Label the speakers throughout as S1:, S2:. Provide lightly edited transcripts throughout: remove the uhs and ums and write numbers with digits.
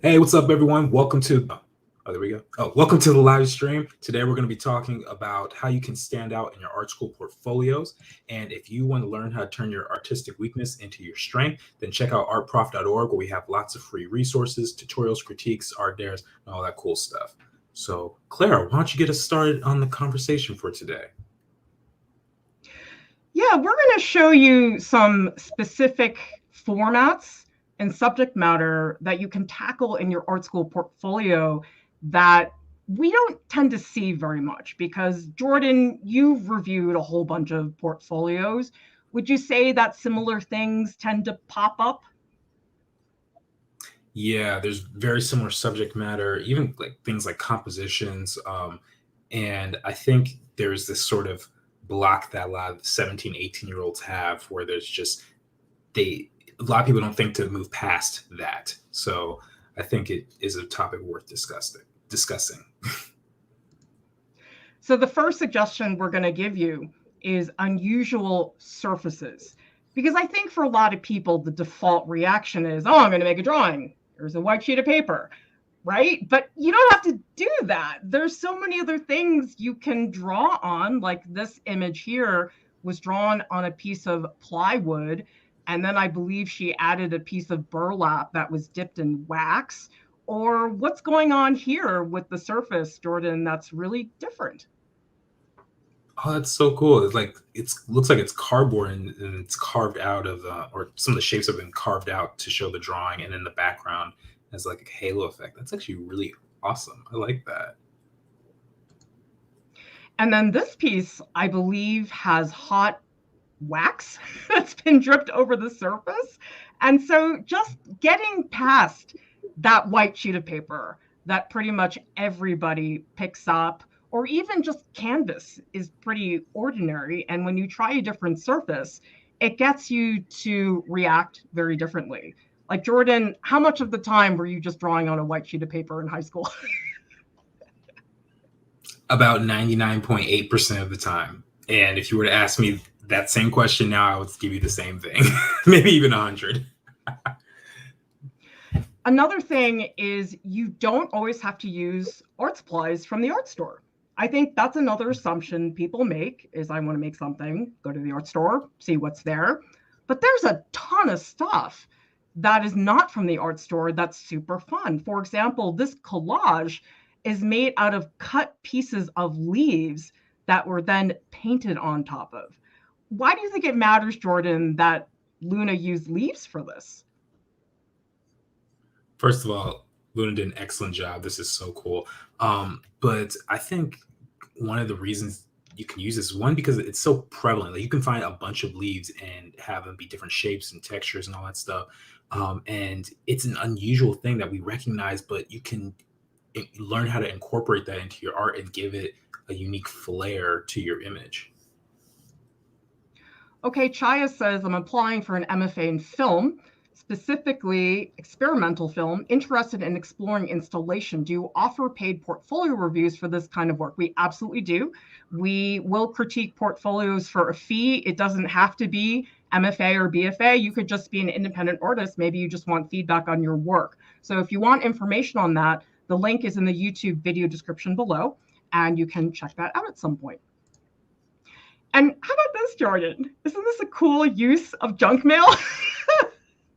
S1: Hey, what's up, everyone? Welcome to there we go. Welcome to the live stream. Today, we're going to be talking about how you can stand out in your art school portfolios. And if you want to learn how to turn your artistic weakness into your strength, then check out artprof.org, where we have lots of free resources, tutorials, critiques, art dares, and all that cool stuff. So, Clara, why don't you get us started on the conversation for today?
S2: Yeah, we're going to show you some specific formats and subject matter that you can tackle in your art school portfolio that we don't tend to see very much because, Jordan, you've reviewed a whole bunch of portfolios. Would you say that similar things tend to pop up?
S1: Yeah, there's very similar subject matter, even like things like compositions. And I think there's this sort of block that a lot of 17, 18-year-olds have where there's just a lot of people don't think to move past that. So I think it is a topic worth discussing.
S2: So the first suggestion we're going to give you is unusual surfaces. Because I think for a lot of people, the default reaction is, oh, I'm going to make a drawing. There's a white sheet of paper, right? But you don't have to do that. There's so many other things you can draw on, like this image here was drawn on a piece of plywood. And then I believe she added a piece of burlap that was dipped in wax. Or what's going on here with the surface, Jordan, that's really different?
S1: Oh, that's so cool. It's like looks like it's cardboard and it's carved out of or some of the shapes have been carved out to show the drawing, and in the background has like a halo effect. That's actually really awesome. I like that.
S2: And then this piece, I believe, has hot wax that's been dripped over the surface. And so just getting past that white sheet of paper that pretty much everybody picks up, or even just canvas, is pretty ordinary. And when you try a different surface, it gets you to react very differently. Like, Jordan, how much of the time were you just drawing on a white sheet of paper in high school?
S1: About 99.8% of the time. And if you were to ask me that same question now, I would give you the same thing, maybe even 100.
S2: Another thing is you don't always have to use art supplies from the art store. I think that's another assumption people make is I want to make something, go to the art store, see what's there. But there's a ton of stuff that is not from the art store that's super fun. For example, this collage is made out of cut pieces of leaves that were then painted on top of. Why do you think it matters, Jordan, that Luna used leaves for this?
S1: First of all, Luna did an excellent job. This is so cool. But I think one of the reasons you can use this, one, because it's so prevalent. Like, you can find a bunch of leaves and have them be different shapes and textures and all that stuff. And it's an unusual thing that we recognize, but you can learn how to incorporate that into your art and give it a unique flair to your image.
S2: Okay, Chaya says, I'm applying for an MFA in film, specifically experimental film, interested in exploring installation. Do you offer paid portfolio reviews for this kind of work? We absolutely do. We will critique portfolios for a fee. It doesn't have to be MFA or BFA. You could just be an independent artist. Maybe you just want feedback on your work. So if you want information on that, the link is in the YouTube video description below, and you can check that out at some point. And how about this, Jordan? Isn't this a cool use of junk mail?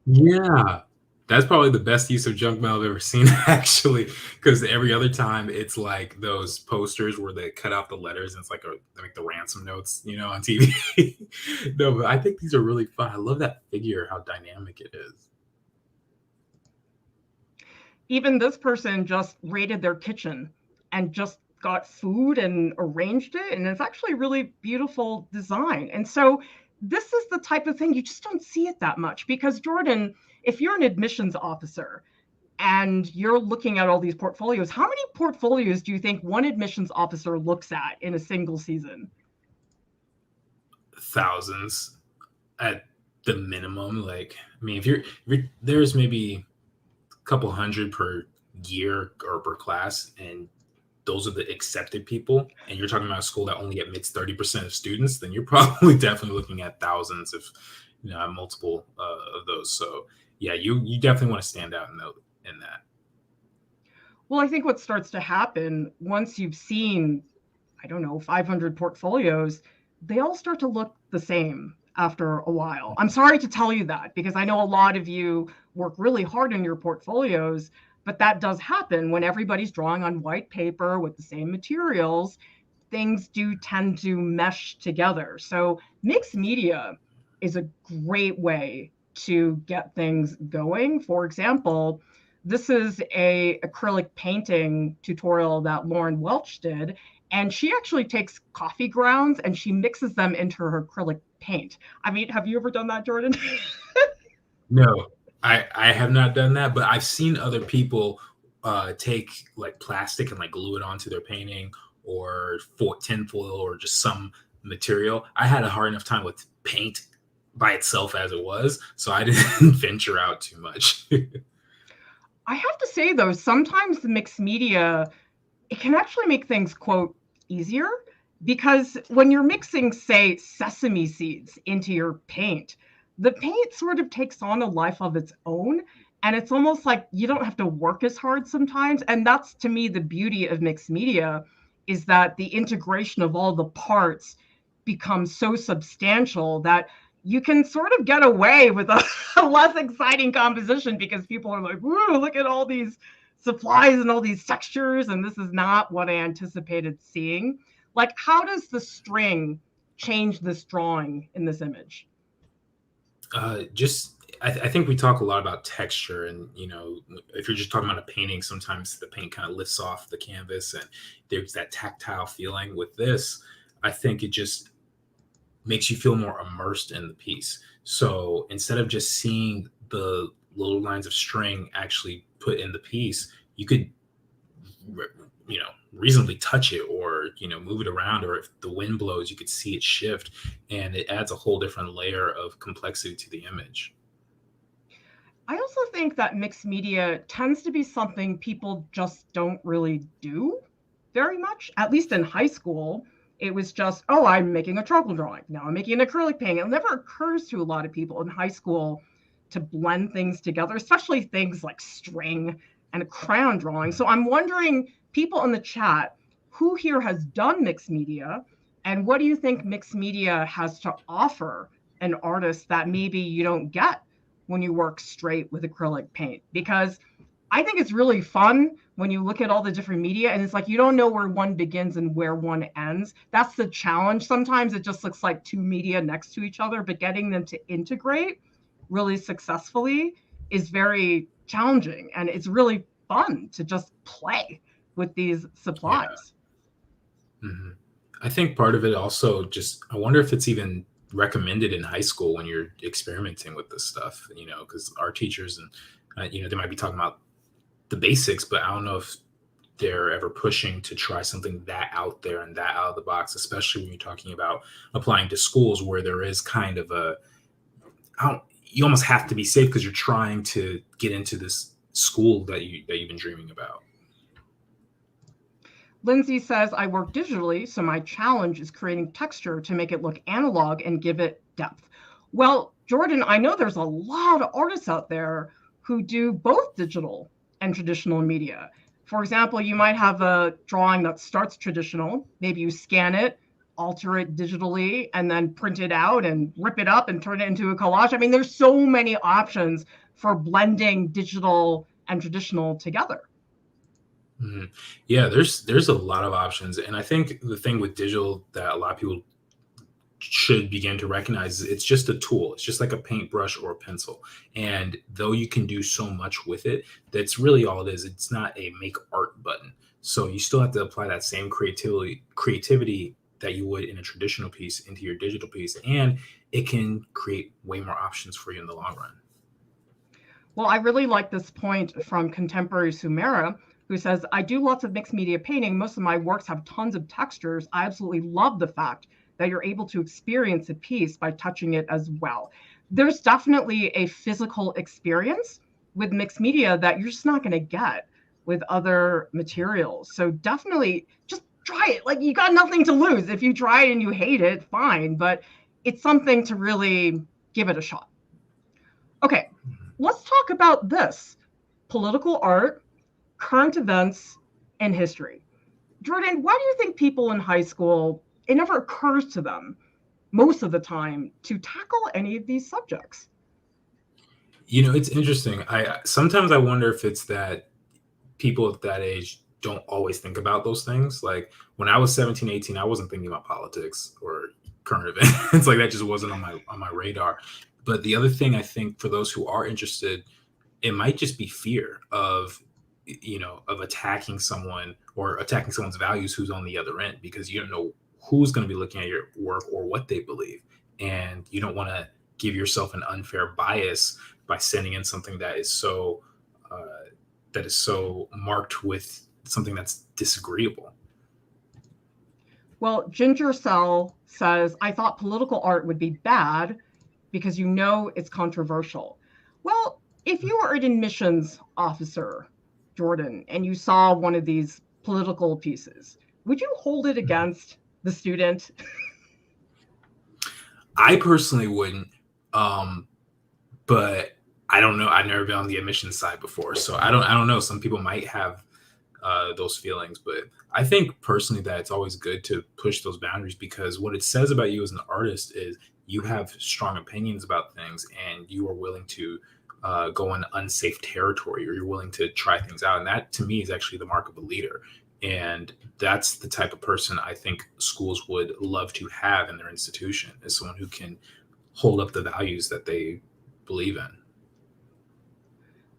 S1: Yeah, that's probably the best use of junk mail I've ever seen, actually, because every other time it's like those posters where they cut out the letters and it's like the ransom notes, on TV. No, but I think these are really fun. I love that figure, how dynamic it is.
S2: Even this person just raided their kitchen and just got food and arranged it. And it's actually a really beautiful design. And so this is the type of thing you just don't see it that much because, Jordan, if you're an admissions officer and you're looking at all these portfolios, how many portfolios do you think one admissions officer looks at in a single season?
S1: Thousands at the minimum. Like, I mean, if you're there's maybe a couple hundred per year or per class, and those are the accepted people, and you're talking about a school that only admits 30% of students, then you're probably definitely looking at thousands of multiple of those. So yeah, you definitely want to stand out in that.
S2: Well, I think what starts to happen once you've seen, I don't know, 500 portfolios, they all start to look the same after a while. I'm sorry to tell you that, because I know a lot of you work really hard in your portfolios, but that does happen when everybody's drawing on white paper with the same materials. Things do tend to mesh together. So mixed media is a great way to get things going. For example, this is a acrylic painting tutorial that Lauren Welch did, and she actually takes coffee grounds and she mixes them into her acrylic paint. I mean, have you ever done that, Jordan?
S1: No, I have not done that, but I've seen other people take like plastic and like glue it onto their painting, or for tinfoil or just some material. I had a hard enough time with paint by itself as it was, so I didn't venture out too much.
S2: I have to say, though, sometimes the mixed media, it can actually make things, quote, easier, because when you're mixing, say, sesame seeds into your paint, the paint sort of takes on a life of its own. And it's almost like you don't have to work as hard sometimes. And that's, to me, the beauty of mixed media, is that the integration of all the parts becomes so substantial that you can sort of get away with a less exciting composition, because people are like, whoa, look at all these supplies and all these textures, and this is not what I anticipated seeing. Like, how does the string change this drawing in this image?
S1: I think we talk a lot about texture, and if you're just talking about a painting, sometimes the paint kind of lifts off the canvas and there's that tactile feeling. With this, I think it just makes you feel more immersed in the piece. So instead of just seeing the little lines of string actually put in the piece, you could reasonably touch it, or move it around, or if the wind blows you could see it shift, and it adds a whole different layer of complexity to the image.
S2: I also think that mixed media tends to be something people just don't really do very much. At least in high school, it was just, oh, I'm making a charcoal drawing. Now I'm making an acrylic painting. It never occurs to a lot of people in high school to blend things together, especially things like string and a crayon drawing. So I'm wondering, people in the chat, who here has done mixed media, and what do you think mixed media has to offer an artist that maybe you don't get when you work straight with acrylic paint? Because I think it's really fun when you look at all the different media, and it's like you don't know where one begins and where one ends. That's the challenge. Sometimes it just looks like two media next to each other, but getting them to integrate really successfully is very challenging, and it's really fun to just play with these supplies.
S1: Yeah. Mm-hmm. I think part of it also, just I wonder if it's even recommended in high school when you're experimenting with this stuff, because our teachers and they might be talking about the basics, but I don't know if they're ever pushing to try something that out there and that out of the box, especially when you're talking about applying to schools where there is kind of you almost have to be safe because you're trying to get into this school that you've been dreaming about.
S2: Lindsay says, I work digitally, so my challenge is creating texture to make it look analog and give it depth. Well, Jordan, I know there's a lot of artists out there who do both digital and traditional media. For example, you might have a drawing that starts traditional, maybe you scan it, alter it digitally, and then print it out and rip it up and turn it into a collage. I mean, there's so many options for blending digital and traditional together.
S1: Mm-hmm. Yeah, there's a lot of options, and I think the thing with digital that a lot of people should begin to recognize is it's just a tool. It's just like a paintbrush or a pencil, and though you can do so much with it, that's really all it is. It's not a make art button, so you still have to apply that same creativity that you would in a traditional piece into your digital piece, and it can create way more options for you in the long run.
S2: Well, I really like this point from contemporary Sumera, who says, I do lots of mixed media painting. Most of my works have tons of textures. I absolutely love the fact that you're able to experience a piece by touching it as well. There's definitely a physical experience with mixed media that you're just not going to get with other materials. So definitely just try it. Like, you got nothing to lose. If you try it and you hate it, fine, but it's something to really give it a shot. Okay, let's talk about this. Political art, current events, and history. Jordan, why do you think people in high school, it never occurs to them most of the time to tackle any of these subjects?
S1: You know, it's interesting. Sometimes I wonder if it's that people at that age don't always think about those things. Like when I was 17, 18, I wasn't thinking about politics or current events. Like that just wasn't on my radar. But the other thing I think for those who are interested, it might just be fear of, of attacking someone or attacking someone's values who's on the other end, because you don't know who's going to be looking at your work or what they believe. And you don't want to give yourself an unfair bias by sending in something that is so marked with something that's disagreeable.
S2: Well, Ginger Cell says, I thought political art would be bad because it's controversial. Well, if you were an admissions officer, Jordan, and you saw one of these political pieces, would you hold it against the student?
S1: I personally wouldn't, but I don't know. I've never been on the admissions side before, so I don't know. Some people might have those feelings, but I think personally that it's always good to push those boundaries, because what it says about you as an artist is you have strong opinions about things and you are willing to go on unsafe territory, or you're willing to try things out. And that to me is actually the mark of a leader. And that's the type of person I think schools would love to have in their institution, is someone who can hold up the values that they believe in.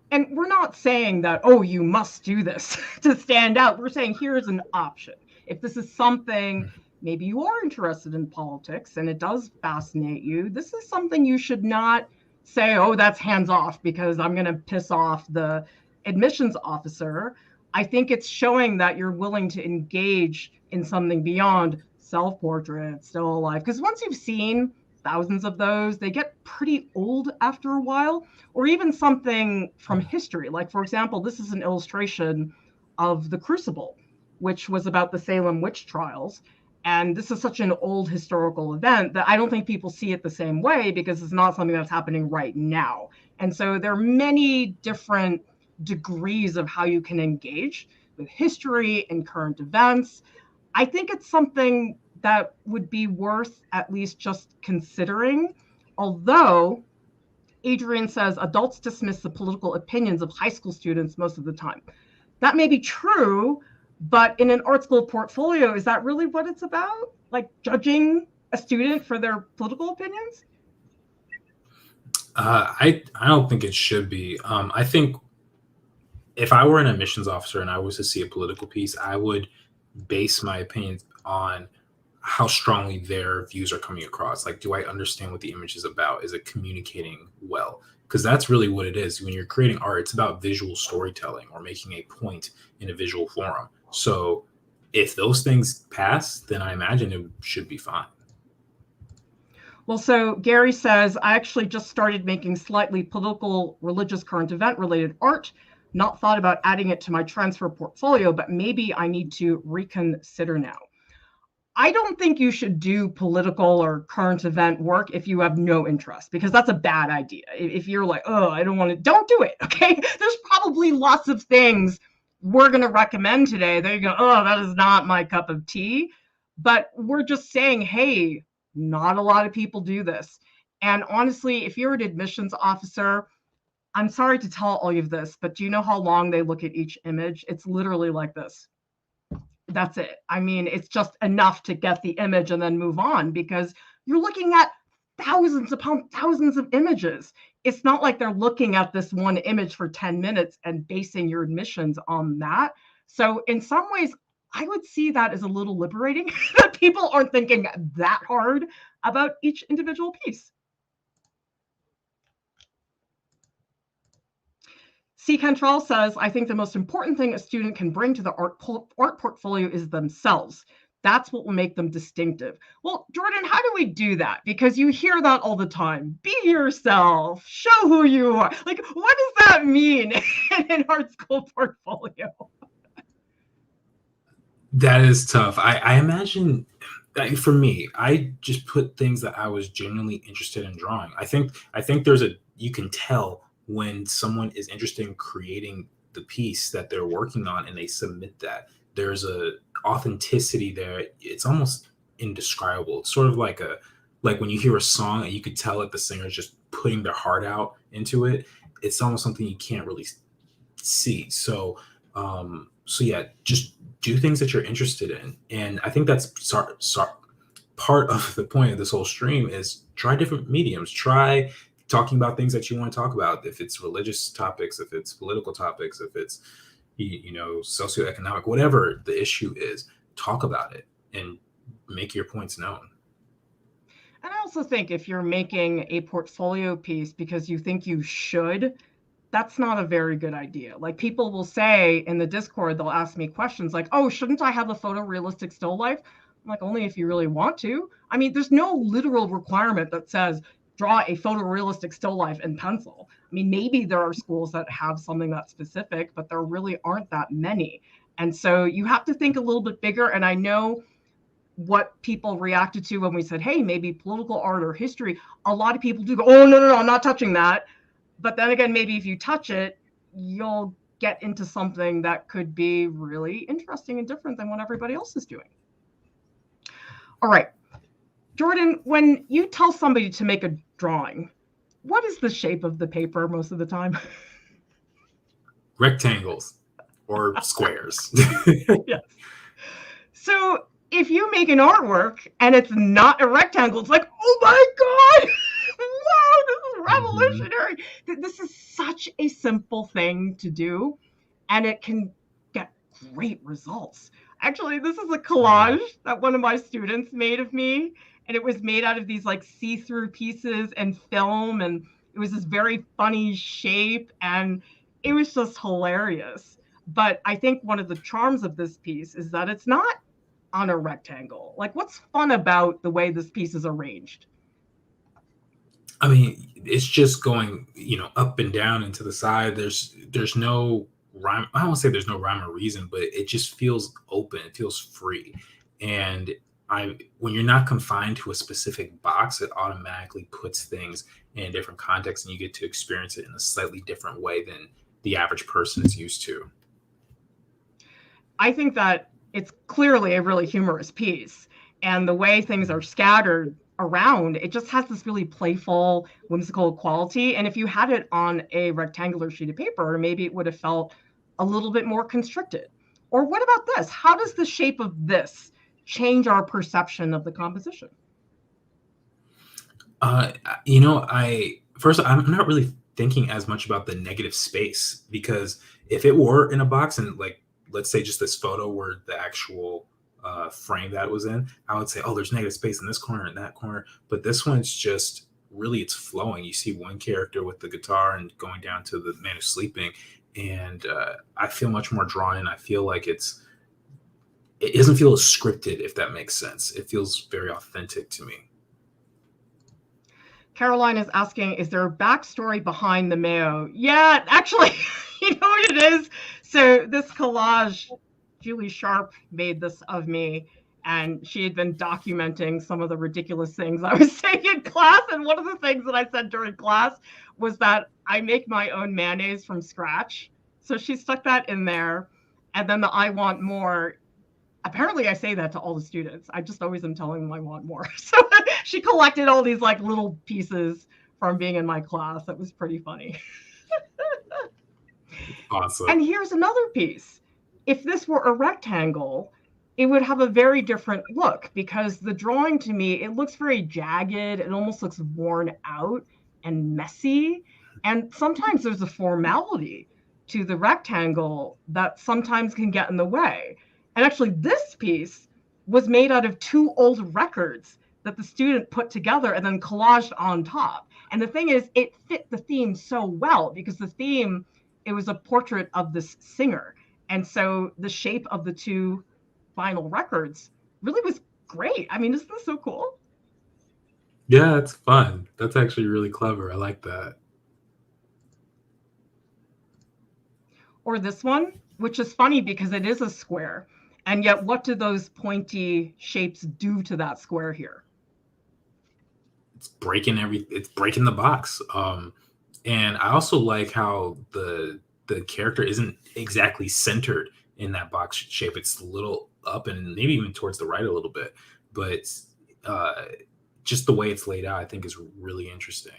S2: And we're not saying that, oh, you must do this to stand out. We're saying here's an option. If this is something, maybe you are interested in politics and it does fascinate you, this is something you should not say, oh, that's hands off because I'm going to piss off the admissions officer. I think it's showing that you're willing to engage in something beyond self-portrait, still alive. Because once you've seen thousands of those, they get pretty old after a while. Or even something from history. Like, for example, this is an illustration of The Crucible, which was about the Salem witch trials. And this is such an old historical event that I don't think people see it the same way, because it's not something that's happening right now. And so there are many different degrees of how you can engage with history and current events. I think it's something that would be worth at least just considering, although Adrian says adults dismiss the political opinions of high school students most of the time. That may be true, but in an art school portfolio, is that really what it's about? Like judging a student for their political opinions?
S1: I don't think it should be. I think if I were an admissions officer and I was to see a political piece, I would base my opinions on how strongly their views are coming across. Like, do I understand what the image is about? Is it communicating well? Because that's really what it is. When you're creating art, it's about visual storytelling or making a point in a visual forum. So if those things pass, then I imagine it should be fine.
S2: Well, so Gary says, I actually just started making slightly political, religious, current event related art. Not thought about adding it to my transfer portfolio, but maybe I need to reconsider now. I don't think you should do political or current event work if you have no interest, because that's a bad idea. If you're like, oh, I don't want to, don't do it, okay? There's probably lots of things we're going to recommend today that you go, oh, that is not my cup of tea. But we're just saying, hey, not a lot of people do this. And honestly, if you're an admissions officer, I'm sorry to tell all of this, but do you know how long they look at each image? It's literally like this. That's it. I mean, it's just enough to get the image and then move on, because you're looking at thousands upon thousands of images. It's not like they're looking at this one image for 10 minutes and basing your admissions on that. So in some ways, I would see that as a little liberating, that people aren't thinking that hard about each individual piece. C. Cantrell says, I think the most important thing a student can bring to the art portfolio is themselves. That's what will make them distinctive. Well, Jordan, how do we do that? Because you hear that all the time. Be yourself. Show who you are. Like, what does that mean in an art school portfolio?
S1: That is tough. I imagine for me, I just put things that I was genuinely interested in drawing. I think you can tell when someone is interested in creating the piece that they're working on and they submit that, there's a authenticity there. It's almost indescribable. It's sort of like when you hear a song and you could tell that the singer's just putting their heart out into it. It's almost something you can't really see. So yeah, just do things that you're interested in. And I think that's part of the point of this whole stream is try different mediums. Try talking about things that you want to talk about. If it's religious topics, if it's political topics, if it's, socioeconomic, whatever the issue is, talk about it and make your points known.
S2: And I also think if you're making a portfolio piece because you think you should, that's not a very good idea. Like, people will say in the Discord, they'll ask me questions like, oh, shouldn't I have a photorealistic still life? I'm like, only if you really want to. I mean, there's no literal requirement that says draw a photorealistic still life in pencil. I mean, maybe there are schools that have something that's specific, but there really aren't that many. And so you have to think a little bit bigger. And I know what people reacted to when we said, hey, maybe political art or history. A lot of people do go, oh, no, I'm not touching that. But then again, maybe if you touch it, you'll get into something that could be really interesting and different than what everybody else is doing. All right, Jordan, when you tell somebody to make a drawing, what is the shape of the paper most of the time?
S1: Rectangles or squares.
S2: Yes. So if you make an artwork and it's not a rectangle, it's like, oh my God, wow, this is revolutionary. This is such a simple thing to do, and it can get great results. Actually, this is a collage that one of my students made of me, and it was made out of these like see-through pieces and film, and it was this very funny shape, and it was just hilarious. But I think one of the charms of this piece is that it's not on a rectangle. Like, what's fun about the way this piece is arranged?
S1: I mean, it's just going, up and down and to the side. There's no rhyme. I don't want to say there's no rhyme or reason, but it just feels open. It feels free. And when you're not confined to a specific box, it automatically puts things in a different context, and you get to experience it in a slightly different way than the average person is used to.
S2: I think that it's clearly a really humorous piece, and the way things are scattered around, it just has this really playful, whimsical quality. And if you had it on a rectangular sheet of paper, maybe it would have felt a little bit more constricted. Or what about this? How does the shape of this change our perception of the composition?
S1: I'm not really thinking as much about the negative space, because if it were in a box and, like, let's say just this photo were the actual frame that it was in, I would say, oh, there's negative space in this corner and that corner. But this one's just really, it's flowing. You see one character with the guitar and going down to the man who's sleeping. And I feel much more drawn in. I feel like it doesn't feel as scripted, if that makes sense. It feels very authentic to me.
S2: Caroline is asking, is there a backstory behind the mayo? Yeah, actually, you know what it is? So this collage, Julie Sharp made this of me, and she had been documenting some of the ridiculous things I was saying in class. And one of the things that I said during class was that I make my own mayonnaise from scratch. So she stuck that in there. And then the I want more. Apparently I say that to all the students. I just always am telling them I want more. So she collected all these like little pieces from being in my class. It was pretty funny.
S1: Awesome.
S2: And here's another piece. If this were a rectangle, it would have a very different look, because the drawing, to me, it looks very jagged. It almost looks worn out and messy. And sometimes there's a formality to the rectangle that sometimes can get in the way. And actually, this piece was made out of 2 old records that the student put together and then collaged on top. And the thing is, it fit the theme so well, because the theme, it was a portrait of this singer. And so the shape of the 2 vinyl records really was great. I mean, isn't this so cool?
S1: Yeah, it's fun. That's actually really clever. I like that.
S2: Or this one, which is funny because it is a square. And yet, what do those pointy shapes do to that square here?
S1: It's breaking the box. And I also like how the the character isn't exactly centered in that box shape. It's a little up and maybe even towards the right a little bit, but just the way it's laid out, I think, is really interesting.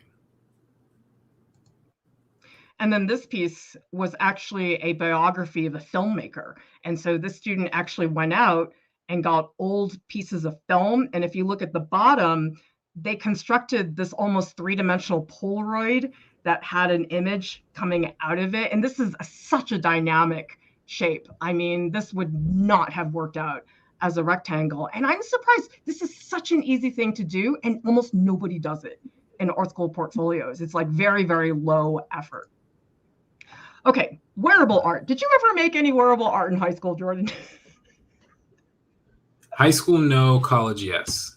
S2: And then this piece was actually a biography of a filmmaker. And so this student actually went out and got old pieces of film. And if you look at the bottom, they constructed this almost three-dimensional Polaroid that had an image coming out of it. And this is such a dynamic shape. I mean, this would not have worked out as a rectangle. And I'm surprised. This is such an easy thing to do, and almost nobody does it in art school portfolios. It's like very, very low effort. Okay, wearable art. Did you ever make any wearable art in high school, Jordan?
S1: High school, no. College, yes.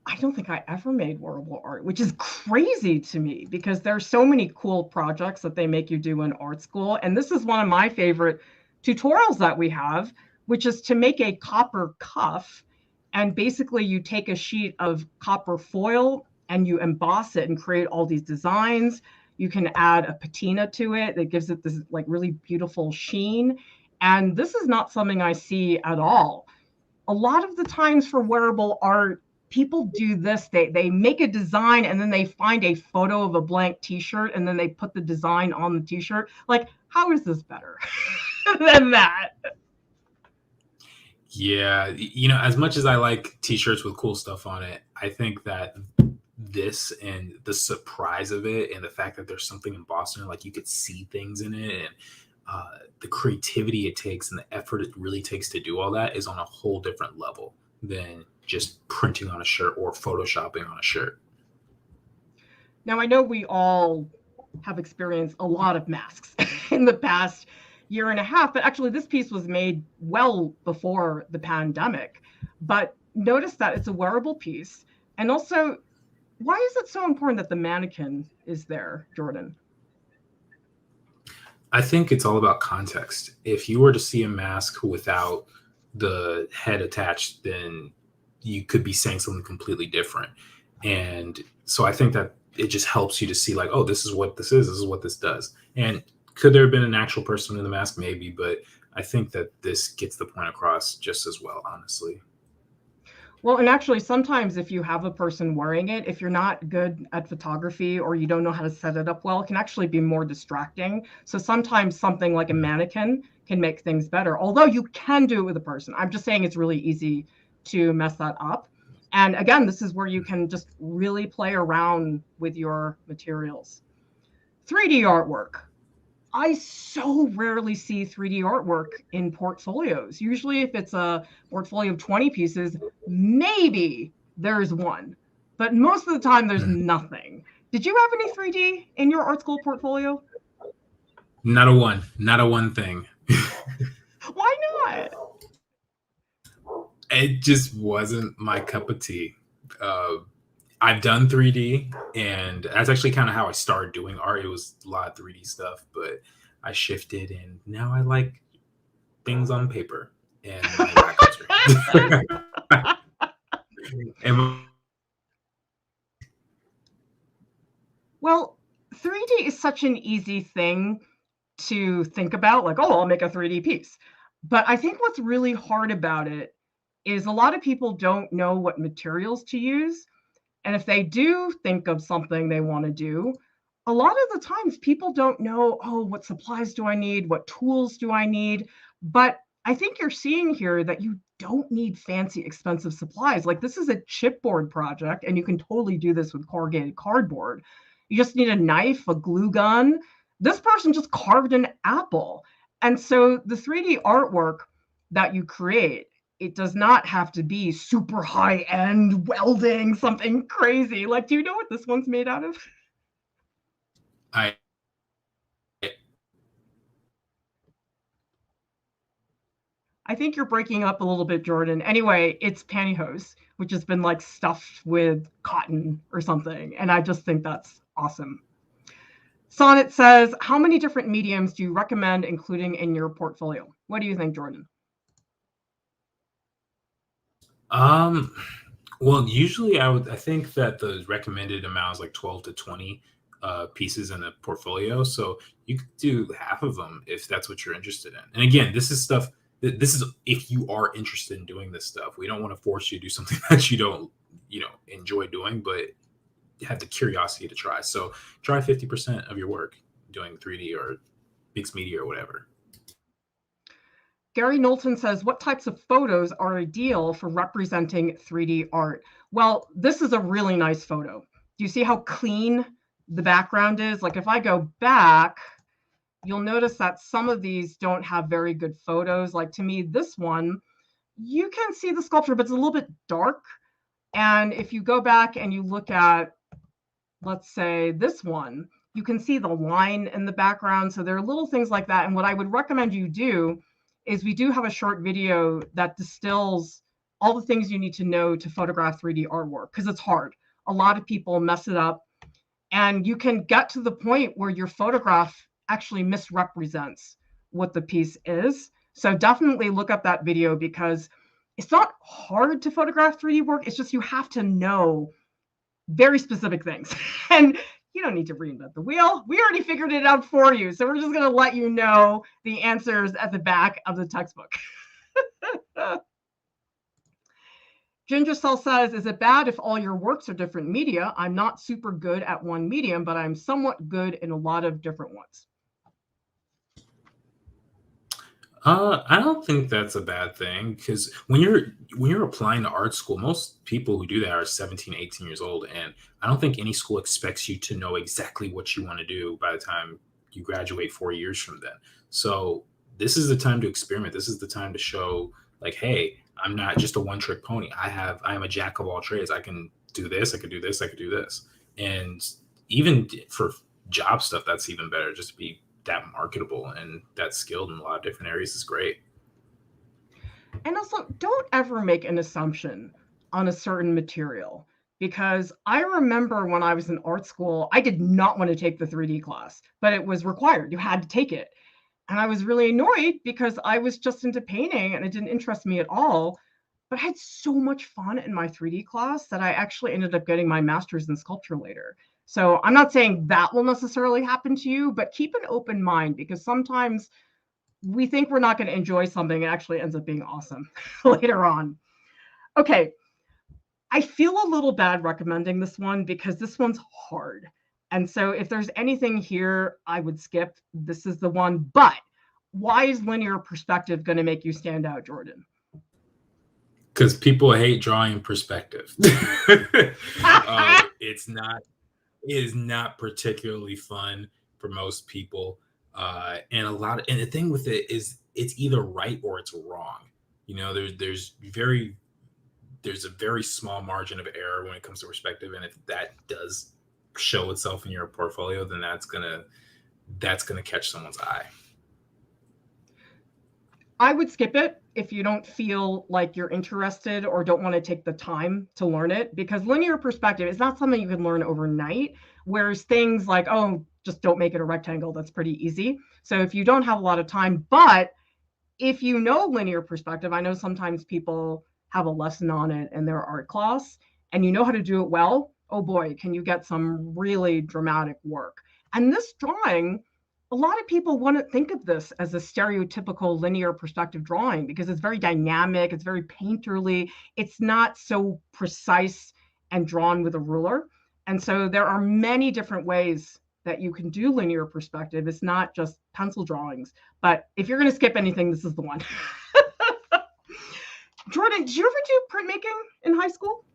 S2: I don't think I ever made wearable art, which is crazy to me because there's so many cool projects that they make you do in art school. And this is one of my favorite tutorials that we have, which is to make a copper cuff. And basically you take a sheet of copper foil and you emboss it and create all these designs. You can add a patina to it that gives it this like really beautiful sheen. And this is not something I see at all. A lot of the times for wearable art, people do this. They make a design and then they find a photo of a blank t-shirt and then they put the design on the t-shirt. Like, how is this better than that?
S1: Yeah, as much as I like t-shirts with cool stuff on it, I think that this and the surprise of it and the fact that there's something embossed in it, like you could see things in it, and the creativity it takes and the effort it really takes to do all that is on a whole different level than just printing on a shirt or photoshopping on a shirt.
S2: Now, I know we all have experienced a lot of masks in the past year and a half, but actually this piece was made well before the pandemic. But notice that it's a wearable piece. And also, why is it so important that the mannequin is there, Jordan?
S1: I think it's all about context. If you were to see a mask without the head attached, then you could be saying something completely different. And so I think that it just helps you to see like, oh, this is what this is what this does. And could there have been an actual person in the mask? Maybe, but I think that this gets the point across just as well, honestly.
S2: Well, and actually, sometimes if you have a person wearing it, if you're not good at photography or you don't know how to set it up well, it can actually be more distracting. So sometimes something like a mannequin can make things better, although you can do it with a person. I'm just saying it's really easy to mess that up. And again, this is where you can just really play around with your materials. 3D artwork. I so rarely see 3D artwork in portfolios. Usually if it's a portfolio of 20 pieces, maybe there's one, but most of the time there's nothing. Did you have any 3D in your art school portfolio?
S1: Not a one thing.
S2: Why not?
S1: It just wasn't my cup of tea. I've done 3D, and that's actually kind of how I started doing art. It was a lot of 3D stuff, but I shifted, and now I like things on paper and
S2: Well, 3D is such an easy thing to think about, like, oh, I'll make a 3D piece. But I think what's really hard about it is a lot of people don't know what materials to use. And if they do think of something they want to do, a lot of the times people don't know, oh, what supplies do I need? What tools do I need? But I think you're seeing here that you don't need fancy, expensive supplies. Like this is a chipboard project, and you can totally do this with corrugated cardboard. You just need a knife, a glue gun. This person just carved an apple. And so the 3D artwork that you create, it does not have to be super high-end welding, something crazy. Like, do you know what this one's made out of? I think you're breaking up a little bit, Jordan. Anyway, it's pantyhose, which has been like stuffed with cotton or something. And I just think that's awesome. Sonnet says, how many different mediums do you recommend including in your portfolio? What do you think, Jordan?
S1: Well, usually I think that the recommended amount is like 12 to 20. pieces in a portfolio. So you could do half of them if that's what you're interested in. And again, this is stuff this is if you are interested in doing this stuff. We don't want to force you to do something that you don't, enjoy doing, but have the curiosity to try. So try 50% of your work doing 3D or mixed media or whatever.
S2: Gary Knowlton says, what types of photos are ideal for representing 3D art? Well, this is a really nice photo. Do you see how clean the background is? Like if I go back, you'll notice that some of these don't have very good photos. Like to me, this one, you can see the sculpture, but it's a little bit dark. And if you go back and you look at, let's say this one, you can see the line in the background. So there are little things like that. And what I would recommend you do is we do have a short video that distills all the things you need to know to photograph 3D artwork, because it's hard. A lot of people mess it up. And you can get to the point where your photograph actually misrepresents what the piece is. So definitely look up that video, because it's not hard to photograph 3D work. It's just you have to know very specific things. And you don't need to reinvent the wheel. We already figured it out for you. So we're just going to let you know the answers at the back of the textbook. Ginger Cell says, is it bad if all your works are different media? I'm not super good at one medium, but I'm somewhat good in a lot of different ones.
S1: I don't think that's a bad thing, because when you're applying to art school, most people who do that are 17, 18 years old. And I don't think any school expects you to know exactly what you want to do by the time you graduate 4 years from then. So this is the time to experiment. This is the time to show, like, hey, I'm not just a one-trick pony. I am a jack of all trades. I can do this, I could do this, I could do this. And even for job stuff, that's even better. Just to be that marketable and that skilled in a lot of different areas is great.
S2: And also, don't ever make an assumption on a certain material, because I remember when I was in art school, I did not want to take the 3D class, but it was required. You had to take it. And I was really annoyed because I was just into painting and it didn't interest me at all. But I had so much fun in my 3D class that I actually ended up getting my master's in sculpture later. So I'm not saying that will necessarily happen to you, but keep an open mind, because sometimes we think we're not going to enjoy something. It actually ends up being awesome later on. Okay. I feel a little bad recommending this one because this one's hard. And so if there's anything here I would skip, this is the one. But why is linear perspective going to make you stand out, Jordan?
S1: Because people hate drawing perspective. It is not particularly fun for most people. And the thing with it is it's either right or it's wrong. There's a very small margin of error when it comes to perspective. And if that does show itself in your portfolio, then that's gonna catch someone's eye.
S2: I would skip it if you don't feel like you're interested or don't want to take the time to learn it, because linear perspective is not something you can learn overnight, whereas things like, oh, just don't make it a rectangle, that's pretty easy. So if you don't have a lot of time, but if you know linear perspective, I know sometimes people have a lesson on it in their art class and you know how to do it well, oh boy, can you get some really dramatic work. And this drawing, a lot of people want to think of this as a stereotypical linear perspective drawing because it's very dynamic, it's very painterly, it's not so precise and drawn with a ruler. And so there are many different ways that you can do linear perspective. It's not just pencil drawings, but if you're going to skip anything, this is the one. Jordan, did you ever do printmaking in high school?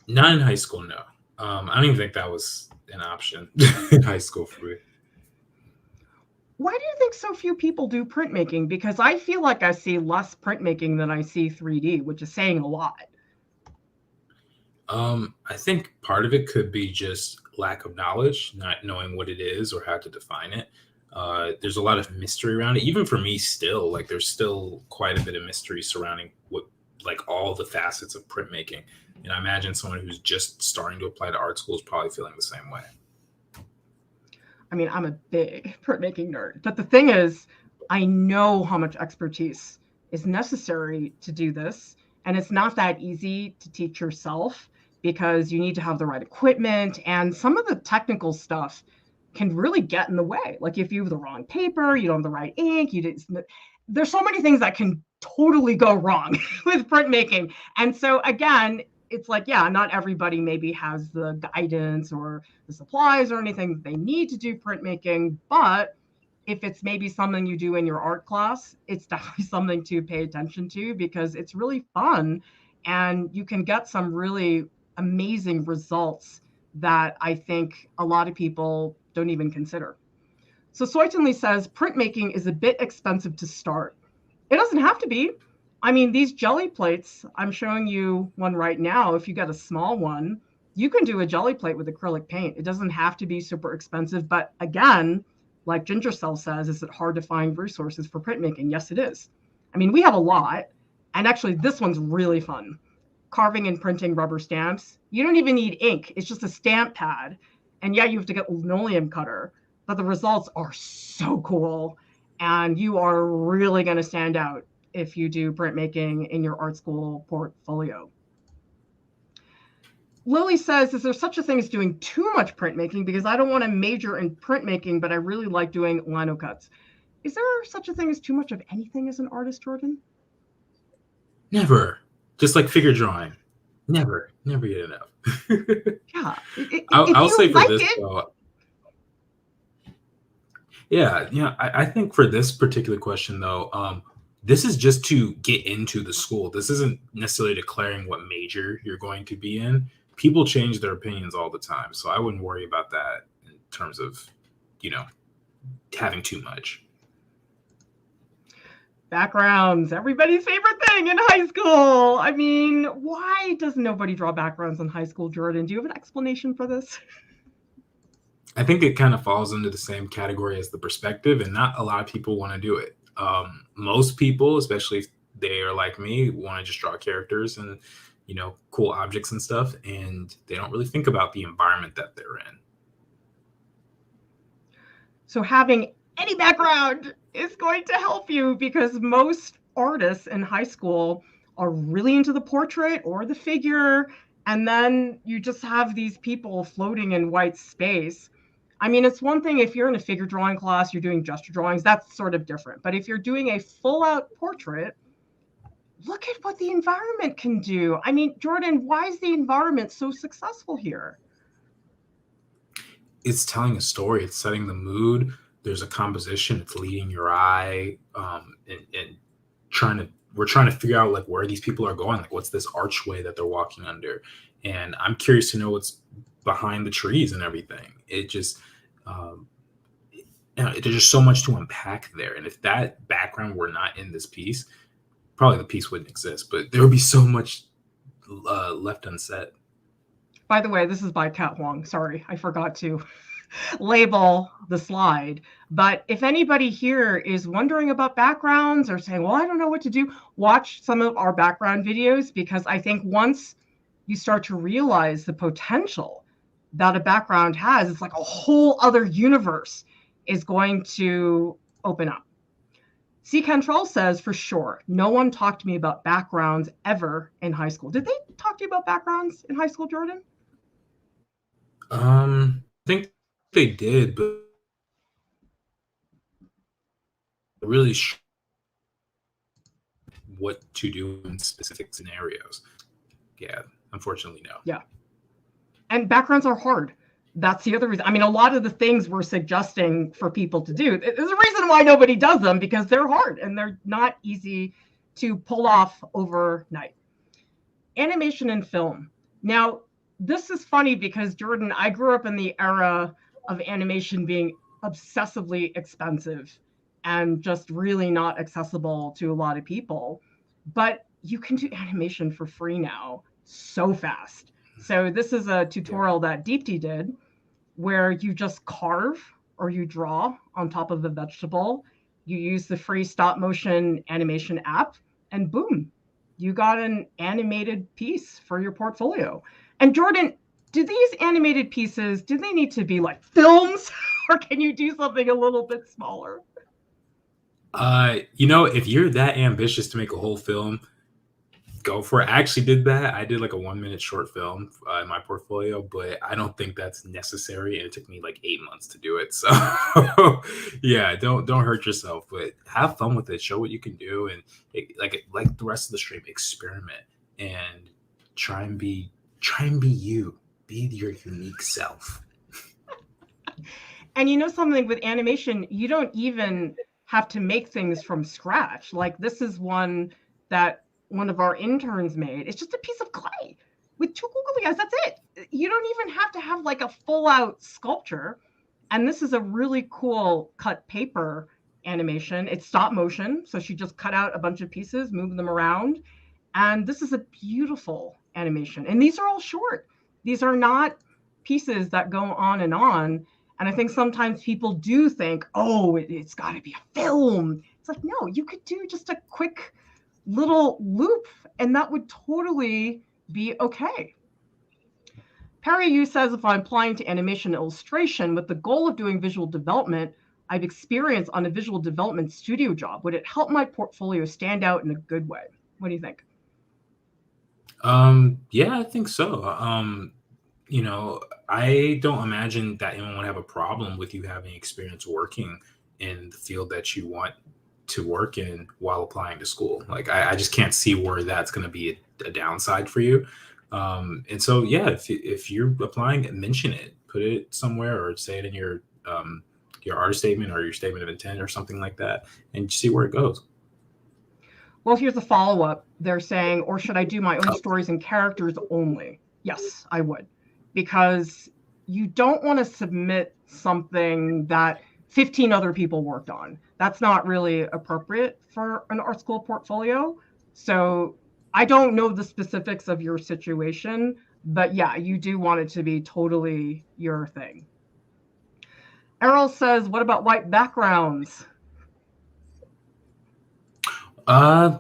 S1: Not in high school, no. I don't even think that was an option in high school for me.
S2: Why do you think so few people do printmaking? Because I feel like I see less printmaking than I see 3D, which is saying a lot.
S1: I think part of it could be just lack of knowledge, not knowing what it is or how to define it. There's a lot of mystery around it. Even for me still, like there's still quite a bit of mystery surrounding all the facets of printmaking. And I imagine someone who's just starting to apply to art school is probably feeling the same way.
S2: I mean, I'm a big printmaking nerd, but the thing is, I know how much expertise is necessary to do this. And it's not that easy to teach yourself. because you need to have the right equipment, and some of the technical stuff can really get in the way. Like if you have the wrong paper, you don't have the right ink, there's so many things that can totally go wrong with printmaking. And so again, it's like, yeah, not everybody maybe has the guidance or the supplies or anything that they need to do printmaking, but if it's maybe something you do in your art class, it's definitely something to pay attention to because it's really fun and you can get some really amazing results that I think a lot of people don't even consider. So Soyton says printmaking is a bit expensive to start. It doesn't have to be. I mean, these jelly plates, I'm showing you one right now. If you get a small one, you can do a jelly plate with acrylic paint. It doesn't have to be super expensive. But again, like Ginger Cell says, is it hard to find resources for printmaking? Yes, it is. I mean, we have a lot. And actually, this one's really fun. Carving and printing rubber stamps. You don't even need ink. It's just a stamp pad. And yeah, you have to get a linoleum cutter. But the results are so cool. And you are really going to stand out if you do printmaking in your art school portfolio. Lily says, is there such a thing as doing too much printmaking? Because I don't want to major in printmaking, but I really like doing lino cuts. Is there such a thing as too much of anything as an artist, Jordan?
S1: Never. Just like figure drawing. Never get enough.
S2: Yeah.
S1: I'll say for this, though, yeah, I think for this particular question, though, this is just to get into the school. This isn't necessarily declaring what major you're going to be in. People change their opinions all the time. So I wouldn't worry about that in terms of, having too much.
S2: Backgrounds, everybody's favorite thing in high school. I mean, why does nobody draw backgrounds in high school, Jordan? Do you have an explanation for this?
S1: I think it kind of falls into the same category as the perspective, and not a lot of people want to do it. Most people, especially if they are like me, want to just draw characters and, cool objects and stuff, and they don't really think about the environment that they're in.
S2: So having any background is going to help you because most artists in high school are really into the portrait or the figure, and then you just have these people floating in white space. I mean, it's one thing if you're in a figure drawing class, you're doing gesture drawings, that's sort of different. But if you're doing a full-out portrait, look at what the environment can do. I mean, Jordan, why is the environment so successful here?
S1: It's telling a story. It's setting the mood. There's a composition. It's leading your eye, and we're trying to figure out like where these people are going. Like, what's this archway that they're walking under? And I'm curious to know what's behind the trees and everything. It just, there's just so much to unpack there. And if that background were not in this piece, probably the piece wouldn't exist. But there would be so much left unsaid.
S2: By the way, this is by Kat Huang. Sorry, I forgot to label the slide. But if anybody here is wondering about backgrounds or saying, well, I don't know what to do, watch some of our background videos, because I think once you start to realize the potential that a background has, it's like a whole other universe is going to open up. C. Cantrell says, for sure, no one talked to me about backgrounds ever in high school. Did they talk to you about backgrounds in high school, Jordan?
S1: I think they did, but really what to do in specific scenarios. Yeah, unfortunately, no.
S2: Yeah. And backgrounds are hard. That's the other reason. I mean, a lot of the things we're suggesting for people to do, there's a reason why nobody does them, because they're hard and they're not easy to pull off overnight. Animation and film. Now, this is funny because, Jordan, I grew up in the era of animation being obsessively expensive and just really not accessible to a lot of people. But you can do animation for free now so fast. So this is a tutorial that Deepti did where you just carve or you draw on top of a vegetable. You use the free stop motion animation app, and boom, you got an animated piece for your portfolio. And Jordan, do these animated pieces, do they need to be like films or can you do something a little bit smaller?
S1: If you're that ambitious to make a whole film, go for it. I actually did that. I did like a 1-minute short film in my portfolio, but I don't think that's necessary. And it took me like 8 months to do it. So yeah, don't hurt yourself, but have fun with it. Show what you can do, and like the rest of the stream, experiment and try and be you. Be your unique self.
S2: And you know something with animation, you don't even have to make things from scratch. Like this is one that one of our interns made. It's just a piece of clay with 2 googly eyes. That's it. You don't even have to have like a full out sculpture. And this is a really cool cut paper animation. It's stop motion. So she just cut out a bunch of pieces, moved them around. And this is a beautiful animation. And these are all short. These are not pieces that go on and on. And I think sometimes people do think, oh, it's got to be a film. It's like, no, you could do just a quick little loop and that would totally be okay. Perry Yu says, if I'm applying to animation illustration with the goal of doing visual development, I've experience on a visual development studio job. Would it help my portfolio stand out in a good way? What do you think?
S1: Yeah, I think so. I don't imagine that anyone would have a problem with you having experience working in the field that you want to work in while applying to school. Like, I just can't see where that's going to be a downside for you. And so, yeah, if you're applying, mention it, put it somewhere, or say it in your artist statement or your statement of intent or something like that, and see where it goes.
S2: Well, here's a follow-up. They're saying, or should I do my own stories and characters only? Yes, I would. Because you don't want to submit something that 15 other people worked on. That's not really appropriate for an art school portfolio. So I don't know the specifics of your situation, but yeah, you do want it to be totally your thing. Errol says, what about white backgrounds?
S1: I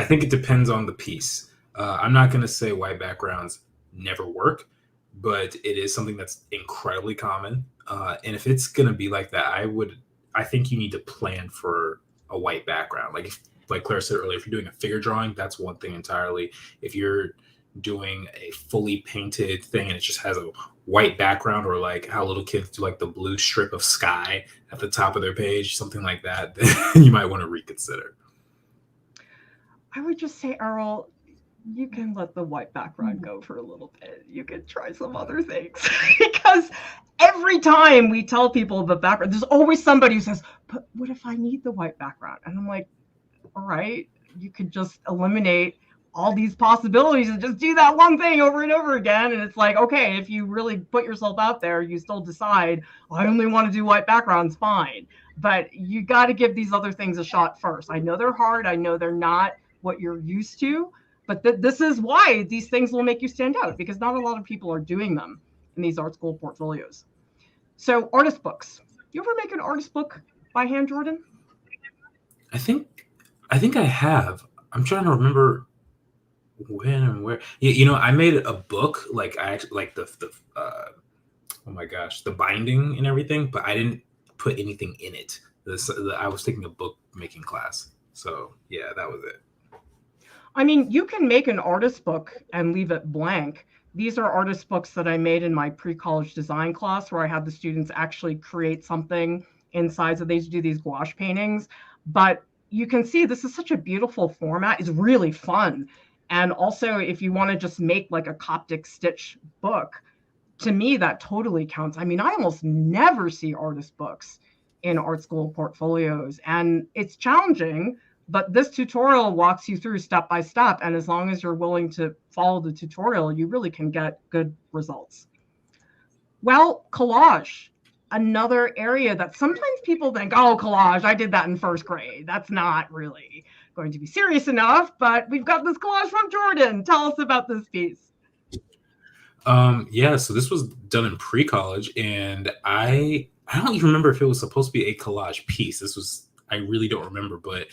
S1: think it depends on the piece. I'm not going to say white backgrounds never work, but it is something that's incredibly common. And if it's going to be like that, I think you need to plan for a white background. Like Clara said earlier, if you're doing a figure drawing, that's one thing entirely. If you're doing a fully painted thing and it just has a white background, or like how little kids do like the blue strip of sky at the top of their page, something like that, then you might want to reconsider.
S2: I would just say, Errol, you can let the white background go for a little bit. You can try some other things. Because every time we tell people the background, there's always somebody who says, but what if I need the white background? And I'm like, all right, you could just eliminate all these possibilities and just do that one thing over and over again. And it's like, okay, if you really put yourself out there, you still decide, I only want to do white backgrounds, fine. But you got to give these other things a shot first. I know they're hard. I know they're not what you're used to, but this is why these things will make you stand out, because not a lot of people are doing them in these art school portfolios. So artist books. You ever make an artist book by hand, Jordan?
S1: I think I have. I'm trying to remember when and where. I made a book, like I actually like the oh my gosh, the binding and everything, but I didn't put anything in it. I was taking a book making class. So yeah, that was it.
S2: I mean, you can make an artist book and leave it blank. These are artist books that I made in my pre-college design class, where I had the students actually create something inside. So they used to do these gouache paintings. But you can see this is such a beautiful format. It's really fun. And also, if you want to just make like a Coptic stitch book, to me, that totally counts. I mean, I almost never see artist books in art school portfolios. And it's challenging, but this tutorial walks you through step by step. And as long as you're willing to follow the tutorial, you really can get good results. Well, collage, another area that sometimes people think, oh, collage, I did that in first grade. That's not really going to be serious enough, but we've got this collage from Jordan. Tell us about this piece.
S1: Yeah, so this was done in pre-college, and I don't even remember if it was supposed to be a collage piece. I really don't remember, but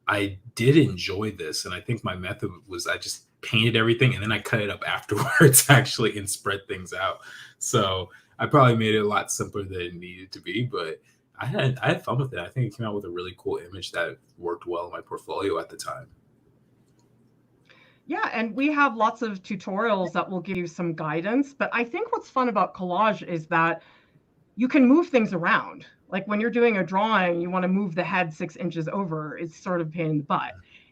S1: I did enjoy this, and I think my method was I just painted everything and then I cut it up afterwards actually and spread things out. So I probably made it a lot simpler than it needed to be, but I had fun with it. I think it came out with a really cool image that worked well in my portfolio at the time.
S2: Yeah, and we have lots of tutorials that will give you some guidance. But I think what's fun about collage is that you can move things around. Like when you're doing a drawing, you want to move the head 6 inches over. It's sort of a pain in the butt.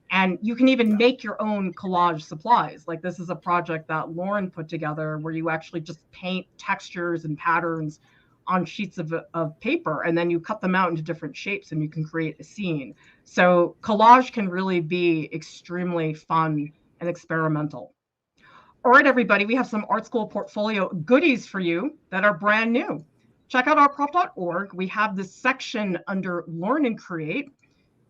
S2: And you can even make your own collage supplies. Like this is a project that Lauren put together where you actually just paint textures and patterns on sheets of paper, and then you cut them out into different shapes and you can create a scene. So collage can really be extremely fun and experimental. All right, everybody, we have some art school portfolio goodies for you that are brand new. Check out artprof.org. We have this section under Learn and Create.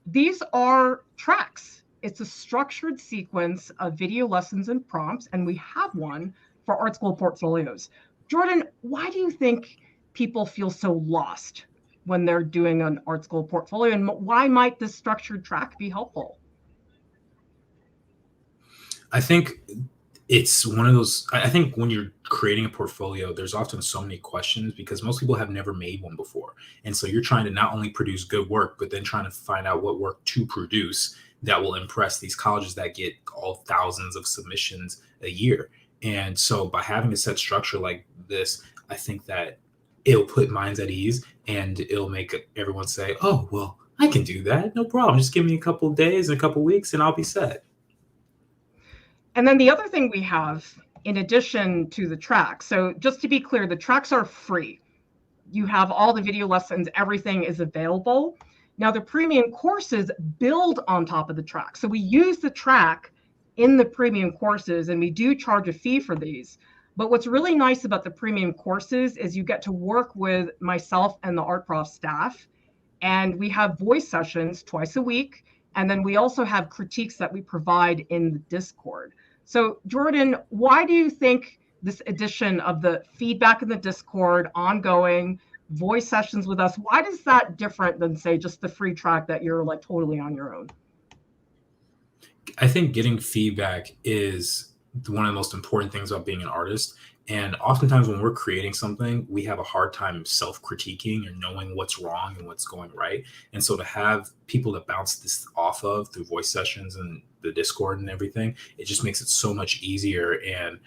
S2: These are tracks. It's a structured sequence of video lessons and prompts, and we have one for art school portfolios. Jordan, why do you think people feel so lost when they're doing an art school portfolio, and why might this structured track be helpful?
S1: I think it's one of those, I think when you're creating a portfolio, there's often so many questions because most people have never made one before. And so you're trying to not only produce good work, but then trying to find out what work to produce that will impress these colleges that get all thousands of submissions a year. And so by having a set structure like this, I think that it'll put minds at ease and it'll make everyone say, oh, well, I can do that. No problem. Just give me a couple of days and a couple of weeks and I'll be set.
S2: And then the other thing we have, in addition to the tracks, so just to be clear, the tracks are free. You have all the video lessons, everything is available. Now the premium courses build on top of the track. So we use the track in the premium courses and we do charge a fee for these. But what's really nice about the premium courses is you get to work with myself and the Art Prof staff. And we have voice sessions twice a week. And then we also have critiques that we provide in the Discord. So Jordan, why do you think this edition of the feedback in the Discord, ongoing voice sessions with us, why is that different than, say, just the free track that you're like totally on your own?
S1: I think getting feedback is one of the most important things about being an artist. And oftentimes when we're creating something, we have a hard time self-critiquing or knowing what's wrong and what's going right. And so to have people to bounce this off of through voice sessions and the Discord and everything, it just makes it so much easier. And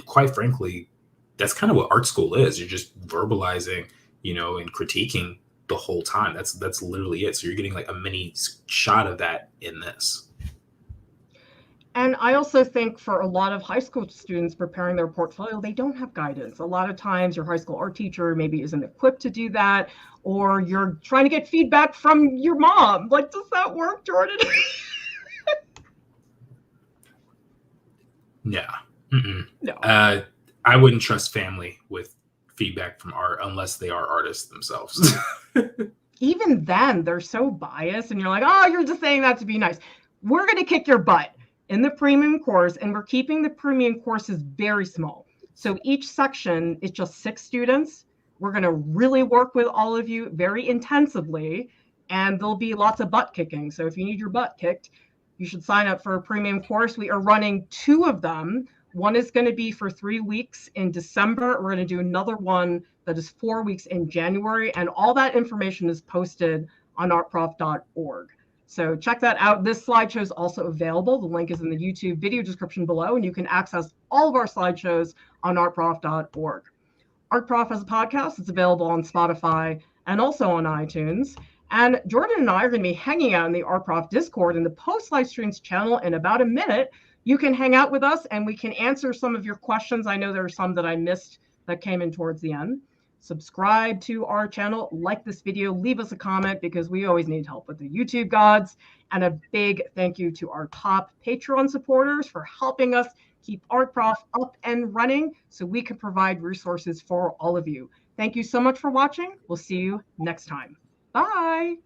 S1: quite frankly, that's kind of what art school is. You're just verbalizing, and critiquing the whole time. That's literally it. So you're getting like a mini shot of that in this.
S2: And I also think for a lot of high school students preparing their portfolio, they don't have guidance. A lot of times your high school art teacher maybe isn't equipped to do that, or you're trying to get feedback from your mom. Like, does that work, Jordan?
S1: Yeah.
S2: No.
S1: I wouldn't trust family with feedback from art unless they are artists themselves.
S2: Even then, they're so biased, and you're like, oh, you're just saying that to be nice. We're going to kick your butt in the premium course, and we're keeping the premium courses very small. So each section is just 6 students. We're going to really work with all of you very intensively, and there'll be lots of butt kicking. So if you need your butt kicked, you should sign up for a premium course. We are running 2 of them. One is going to be for 3 weeks in December. We're going to do another one that is 4 weeks in January, and all that information is posted on artprof.org. So check that out. This slideshow is also available. The link is in the YouTube video description below, and you can access all of our slideshows on artprof.org. ArtProf has a podcast. It's available on Spotify and also on iTunes. And Jordan and I are going to be hanging out in the ArtProf Discord in the post live streams channel in about a minute. You can hang out with us and we can answer some of your questions. I know there are some that I missed that came in towards the end. Subscribe to our channel, like this video, leave us a comment because we always need help with the YouTube gods. And a big thank you to our top Patreon supporters for helping us keep ArtProf up and running so we can provide resources for all of you. Thank you so much for watching. We'll see you next time. Bye.